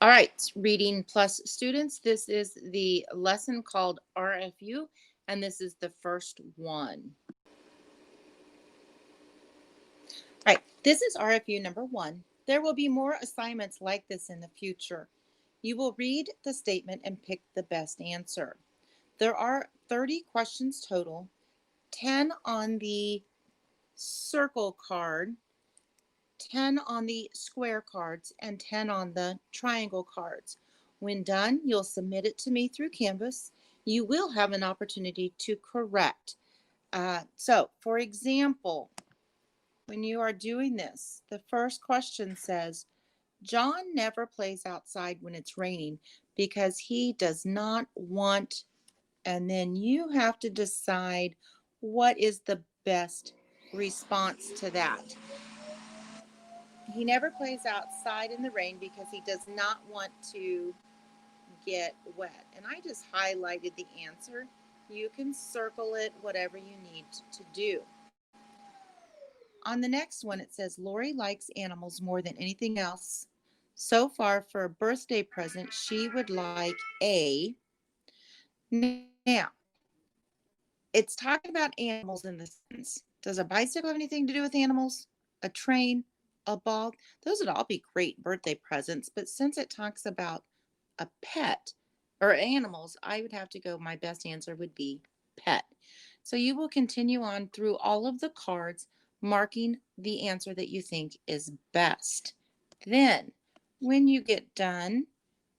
All right, Reading Plus students, this is the lesson called RFU, and this is the first one. All right, this is RFU number 1. There will be more assignments like this in the future. You will read the statement and pick the best answer. There are 30 questions total, 10 on the circle card, 10 on the square cards, and 10 on the triangle cards. When done, you'll submit it to me through Canvas. You will have an opportunity to correct. So, for example, when you are doing this, the first question says, John never plays outside when it's raining because he does not want, and then you have to decide what is the best response to that. He never plays outside in the rain because he does not want to get wet. And I just highlighted the answer. You can circle it, whatever you need to do. On the next one, it says Lori likes animals more than anything else. So far, for a birthday present, she would like a. Now, it's talking about animals in the sentence. Does a bicycle have anything to do with animals? A train? A ball? Those would all be great birthday presents. But since it talks about a pet or animals, I would have to go, my best answer would be pet. So you will continue on through all of the cards, marking the answer that you think is best. Then, when you get done,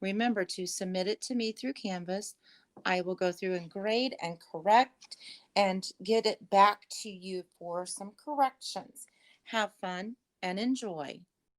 remember to submit it to me through Canvas. I will go through and grade and correct and get it back to you for some corrections. Have fun and enjoy.